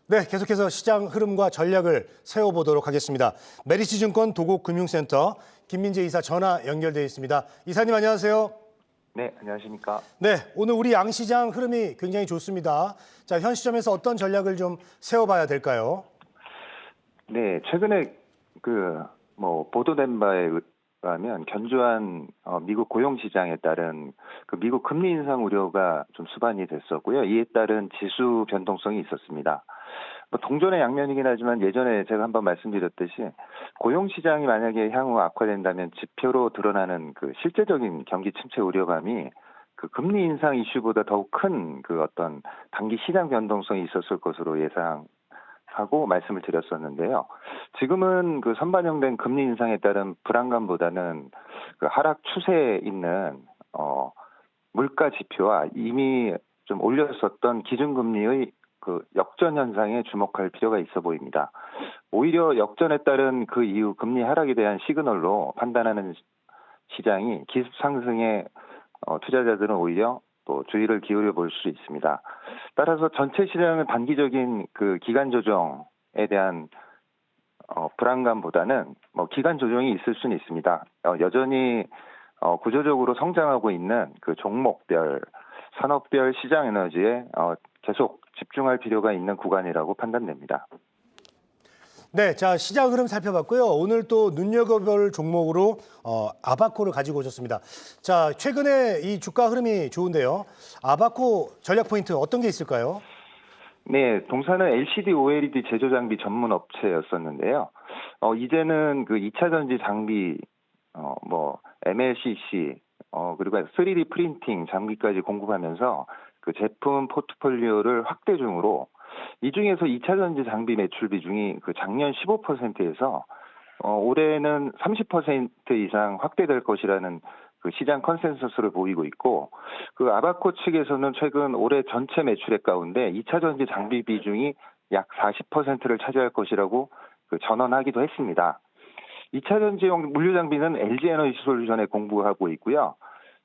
네, 계속해서 시장 흐름과 전략을 세워보도록 하겠습니다. 메리츠증권 도곡금융센터 김민재 이사 전화 연결되어 있습니다. 이사님 안녕하세요. 네, 안녕하십니까. 네, 오늘 우리 양시장 흐름이 굉장히 좋습니다. 자, 현 시점에서 어떤 전략을 좀 세워봐야 될까요? 네, 최근에 보도된 바에 의하면 견조한 미국 고용 시장에 따른 미국 금리 인상 우려가 좀 수반이 됐었고요. 이에 따른 지수 변동성이 있었습니다. 동전의 양면이긴 하지만 예전에 제가 한번 말씀드렸듯이 고용 시장이 만약에 향후 악화된다면 지표로 드러나는 실제적인 경기 침체 우려감이 금리 인상 이슈보다 더욱 큰 어떤 단기 시장 변동성이 있었을 것으로 예상하고 말씀을 드렸었는데요. 지금은 선반영된 금리 인상에 따른 불안감보다는 하락 추세에 있는 물가 지표와 이미 좀 올렸었던 기준금리의 역전 현상에 주목할 필요가 있어 보입니다. 오히려 역전에 따른 이후 금리 하락에 대한 시그널로 판단하는 시장이 기습 상승에 투자자들은 오히려 또 주의를 기울여 볼 수 있습니다. 따라서 전체 시장은 단기적인 기간 조정에 대한 불안감보다는 기간 조정이 있을 수는 있습니다. 여전히 구조적으로 성장하고 있는 종목별, 산업별 시장 에너지에 계속 집중할 필요가 있는 구간이라고 판단됩니다. 네, 자, 시장 흐름 살펴봤고요. 오늘 또 눈여겨볼 종목으로 아바코를 가지고 오셨습니다. 자, 최근에 이 주가 흐름이 좋은데요. 아바코 전략 포인트 어떤 게 있을까요? 네, 동사는 LCD, OLED 제조 장비 전문 업체였었는데요. 이제는 2차 전지 장비, MLCC, 그리고 3D 프린팅 장비까지 공급하면서 제품 포트폴리오를 확대 중으로 이 중에서 2차 전지 장비 매출 비중이 작년 15%에서 올해는 30% 이상 확대될 것이라는 시장 컨센서스를 보이고 있고 아바코 측에서는 최근 올해 전체 매출액 가운데 2차 전지 장비 비중이 약 40%를 차지할 것이라고 전언하기도 했습니다. 2차 전지용 물류 장비는 LG 에너지 솔루션에 공부하고 있고요.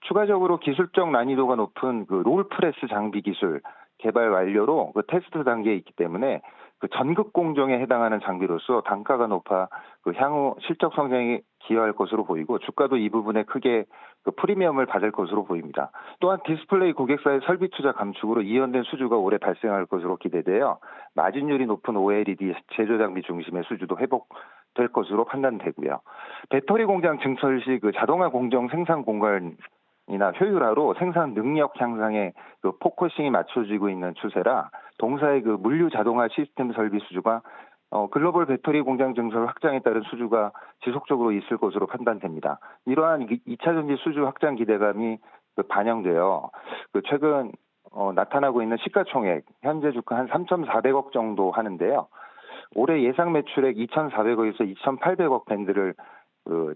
추가적으로 기술적 난이도가 높은 롤프레스 장비 기술 개발 완료로 테스트 단계에 있기 때문에 전극 공정에 해당하는 장비로서 단가가 높아 향후 실적 성장에 기여할 것으로 보이고 주가도 이 부분에 크게 프리미엄을 받을 것으로 보입니다. 또한 디스플레이 고객사의 설비 투자 감축으로 이연된 수주가 올해 발생할 것으로 기대되어 마진율이 높은 OLED 제조 장비 중심의 수주도 회복될 것으로 판단되고요. 배터리 공장 증설 시 자동화 공정 생산 공간이나 효율화로 생산 능력 향상에 포커싱이 맞춰지고 있는 추세라 동사의 물류 자동화 시스템 설비 수주가 글로벌 배터리 공장 증설 확장에 따른 수주가 지속적으로 있을 것으로 판단됩니다. 이러한 2차 전지 수주 확장 기대감이 반영되어 최근 나타나고 있는 시가총액 현재 주가 한 3,400억 정도 하는데요. 올해 예상 매출액 2,400억에서 2,800억 밴드를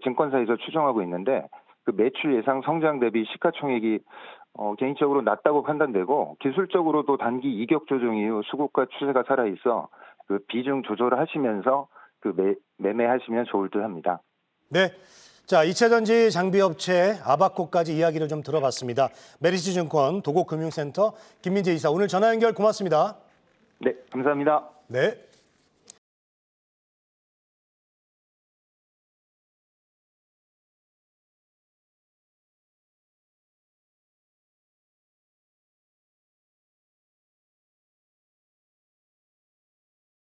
증권사에서 추정하고 있는데 매출 예상 성장 대비 시가총액이 개인적으로 낮다고 판단되고 기술적으로도 단기 이격 조정 이후 수급과 추세가 살아있어 비중 조절을 하시면서 매매하시면 좋을 듯합니다. 네, 자, 2차 전지 장비 업체 아바코까지 이야기를 좀 들어봤습니다. 메리츠증권 도곡금융센터 김민재 이사 오늘 전화 연결 고맙습니다. 네, 감사합니다. 네.